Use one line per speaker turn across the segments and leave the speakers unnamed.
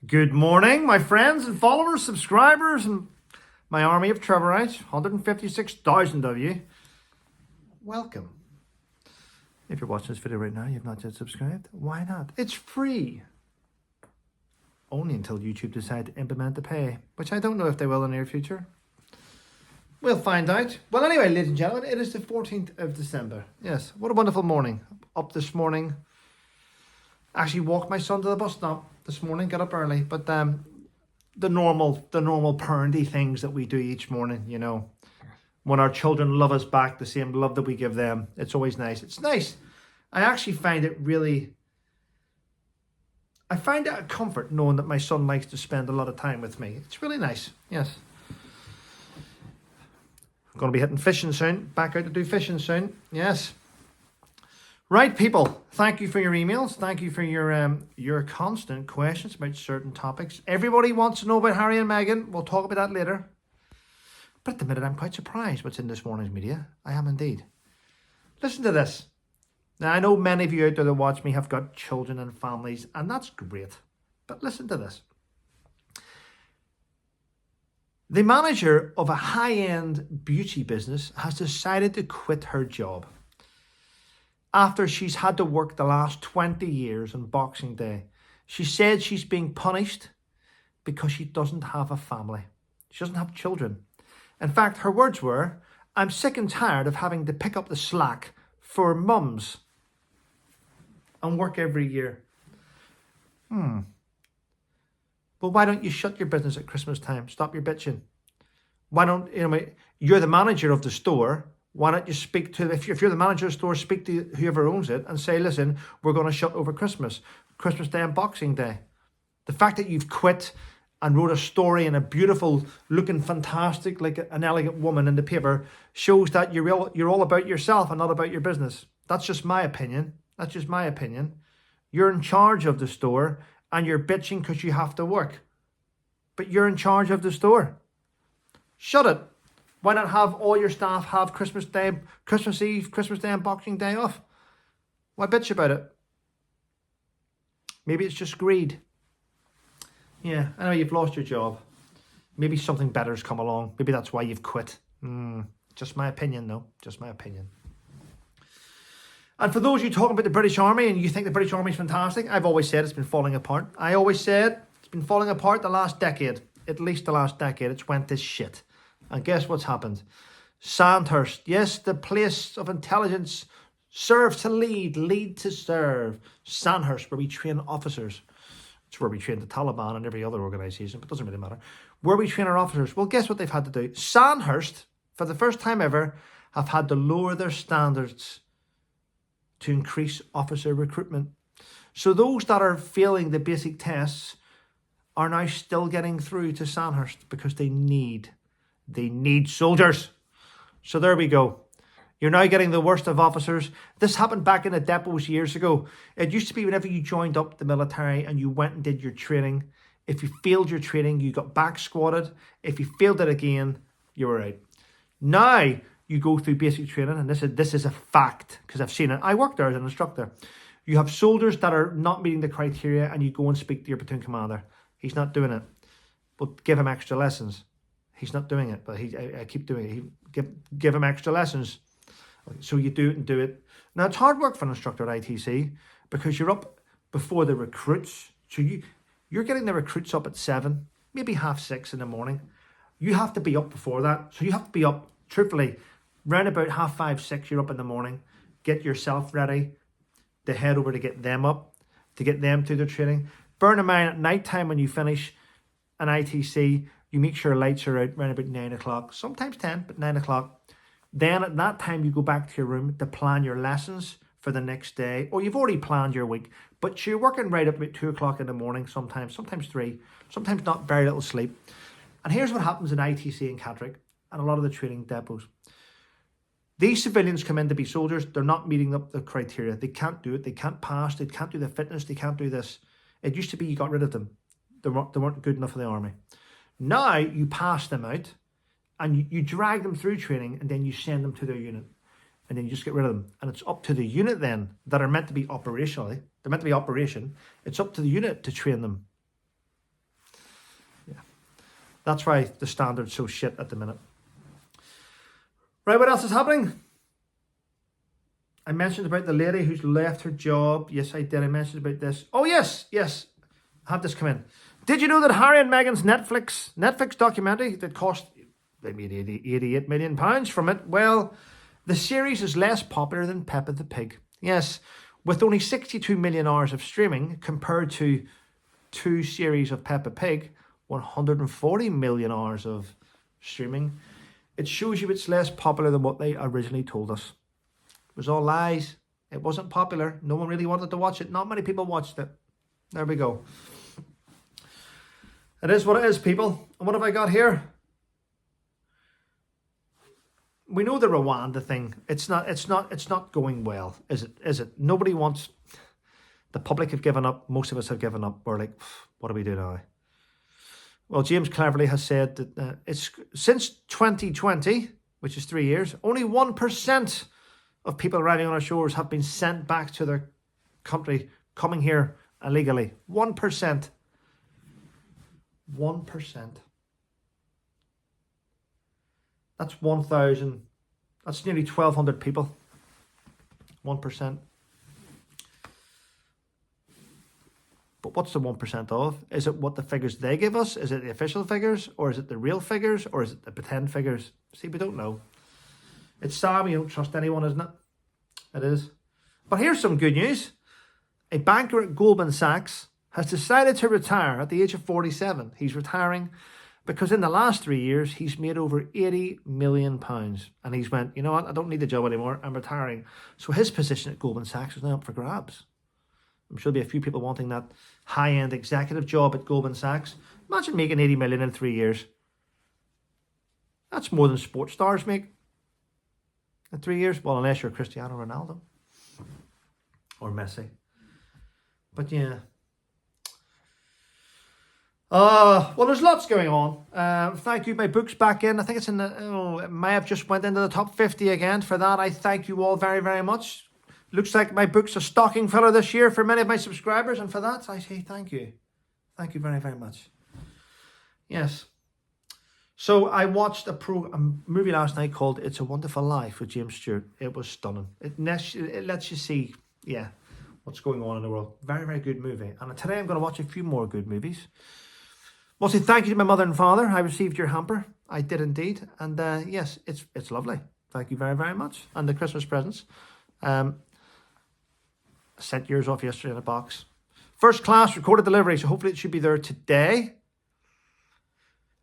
Good morning, my friends and followers, subscribers, and my army of Trevorites, 156,000 of you. Welcome. If you're watching this video right now, you've not yet subscribed, why not? It's free. Only until YouTube decide to implement the pay, which I don't know if they will in the near future. We'll find out. Well, anyway, ladies and gentlemen, it is the 14th of December. Yes, what a wonderful morning. Up this morning. Actually walked my son to the bus stop this morning, got up early, but the normal parenty things that we do each morning, you know, when our children love us back the same love that we give them, it's always nice. It's nice. I actually find it I find it a comfort knowing that my son likes to spend a lot of time with me. It's really nice. Yes. I'm going to be hitting fishing soon. Back out to do fishing soon. Yes. Right, people, thank you for your emails. Thank you for your constant questions about certain topics. Everybody wants to know about Harry and Meghan. We'll talk about that later. But at the minute, I'm quite surprised what's in this morning's media. I am indeed. Listen to this. Now, I know many of you out there that watch me have got children and families, and that's great. But listen to this. The manager of a high-end beauty business has decided to quit her job after she's had to work the last 20 years on Boxing Day. She said she's being punished because she doesn't have a family. She doesn't have children. In fact, her words were, "I'm sick and tired of having to pick up the slack for mums and work every year." Well, why don't you shut your business at Christmas time? Stop your bitching. Why don't, you're the manager of the store. Why don't you speak to, if you're the manager of the store, speak to whoever owns it and say, listen, we're going to shut over Christmas Day and Boxing Day. The fact that you've quit and wrote a story in a beautiful, looking fantastic, like an elegant woman in the paper, shows that you're all about yourself and not about your business. That's just my opinion. That's just my opinion. You're in charge of the store and you're bitching because you have to work. But you're in charge of the store. Shut it. Why not have all your staff have Christmas Day, Christmas Eve, Christmas Day and Boxing Day off? Why bitch about it? Maybe it's just greed. Yeah, I know you've lost your job. Maybe something better's come along. Maybe that's why you've quit. Just my opinion, though. Just my opinion. And for those of you talking about the British Army and you think the British Army is fantastic, I've always said it's been falling apart. I always said it's been falling apart the last decade. At least the last decade. It's went to shit. And guess what's happened? Sandhurst, yes, the place of intelligence, serve to lead to serve. Sandhurst, where we train officers. It's where we train the Taliban and every other organisation, but it doesn't really matter. Where we train our officers. Well, guess what they've had to do? Sandhurst, for the first time ever, have had to lower their standards to increase officer recruitment. So those that are failing the basic tests are now still getting through to Sandhurst because they need soldiers. So there we go. You're now getting the worst of officers. This happened back in the depots years ago. It used to be whenever you joined up the military and you went and did your training, if you failed your training, you got back squatted. If you failed it again, you were out. Now you go through basic training, and this is a fact because I've seen it. I worked there as an instructor. You have soldiers that are not meeting the criteria and you go and speak to your platoon commander. He's not doing it. But give him extra lessons. He's not doing it, but I keep doing it. Give him extra lessons. So you do it and do it. Now, it's hard work for an instructor at ITC because you're up before the recruits. So you're getting the recruits up at 7, maybe 6:30 in the morning. You have to be up before that. So you have to be up, truthfully, round about 5:30, 6, you're up in the morning. Get yourself ready to head over to get them up, to get them to their training. Bear in mind, at night time when you finish an ITC, you make sure lights are out around about 9 o'clock, sometimes 10, but 9 o'clock. Then at that time, you go back to your room to plan your lessons for the next day, or you've already planned your week, but you're working right up about 2 o'clock in the morning, sometimes 3, sometimes not, very little sleep. And here's what happens in ITC in Catterick and a lot of the training depots. These civilians come in to be soldiers. They're not meeting up the criteria. They can't do it. They can't pass. They can't do the fitness. They can't do this. It used to be you got rid of them. They weren't good enough for the army. Now you pass them out and you drag them through training and then you send them to their unit and then you just get rid of them. And it's up to the unit then that are meant to be operationally. They're meant to be operation. It's up to the unit to train them. That's why the standard's so shit at the minute. Right, what else is happening? I mentioned about the lady who's left her job. Yes, I did. I mentioned about this. Oh, yes. Have this come in. Did you know that Harry and Meghan's Netflix documentary that cost, they made £88 million from it? Well, the series is less popular than Peppa the Pig. Yes, with only 62 million hours of streaming compared to 2 series of Peppa Pig, 140 million hours of streaming. It shows you it's less popular than what they originally told us. It was all lies. It wasn't popular. No one really wanted to watch it. Not many people watched it. There we go. It is what it is, people. And what have I got here? We know the Rwanda thing. It's not going well, is it? Is it? Nobody wants. The public have given up. Most of us have given up. We're like, what do we do now? Well, James cleverly has said that it's since 2020, which is 3 years, only 1% of people arriving on our shores have been sent back to their country, coming here illegally. 1%. 1%. That's 1,000. That's nearly 1,200 people. 1%. But what's the 1% of? Is it what the figures they give us? Is it the official figures? Or is it the real figures? Or is it the pretend figures? See, we don't know. It's sad we don't trust anyone, isn't it? It is. But here's some good news. A banker at Goldman Sachs has decided to retire at the age of 47. He's retiring because in the last 3 years, he's made over £80 million. And he's went, you know what? I don't need the job anymore. I'm retiring. So his position at Goldman Sachs is now up for grabs. I'm sure there'll be a few people wanting that high-end executive job at Goldman Sachs. Imagine making 80 million in 3 years. That's more than sports stars make in 3 years. Well, unless you're Cristiano Ronaldo or Messi. But yeah. Well, there's lots going on. Thank you. My book's back in. I think it's in the... it may have just went into the top 50 again. For that, I thank you all very, very much. Looks like my book's a stocking filler this year for many of my subscribers. And for that, I say thank you. Thank you very, very much. Yes. So I watched a movie last night called It's a Wonderful Life with James Stewart. It was stunning. It lets you see, what's going on in the world. Very, very good movie. And today I'm going to watch a few more good movies. Well, say thank you to my mother and father. I received your hamper. I did indeed. And yes, it's lovely. Thank you very, very much. And the Christmas presents. I sent yours off yesterday in a box. First class recorded delivery. So hopefully it should be there today.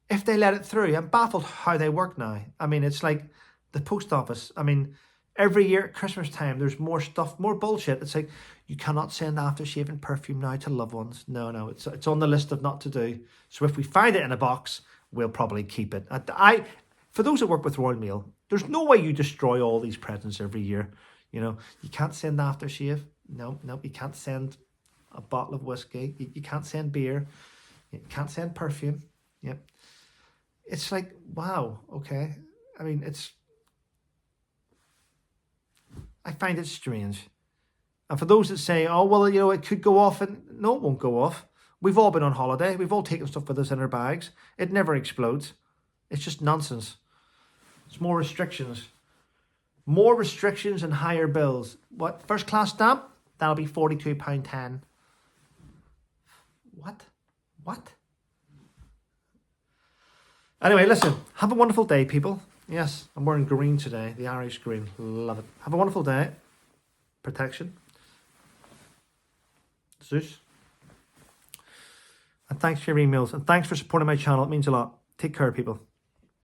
If they let it through. I'm baffled how they work now. I mean, it's like the post office. I mean, every year at Christmas time, there's more stuff, more bullshit. It's like, you cannot send aftershave and perfume now to loved ones. No, it's on the list of not to do. So if we find it in a box, we'll probably keep it. For those that work with Royal Mail, there's no way you destroy all these presents every year. You know, you can't send aftershave. No, you can't send a bottle of whiskey. You can't send beer. You can't send perfume. Yep. It's like, wow, okay. I mean, I find it strange. And for those that say, oh, well, you know, it could go off, and no, it won't go off. We've all been on holiday. We've all taken stuff with us in our bags. It never explodes. It's just nonsense. It's more restrictions. More restrictions and higher bills. What? First class stamp? That'll be £42.10. What? Anyway, listen. Have a wonderful day, people. Yes, I'm wearing green today. The Irish green. Love it. Have a wonderful day. Protection. Zeus. And thanks for your emails. And thanks for supporting my channel. It means a lot. Take care, people.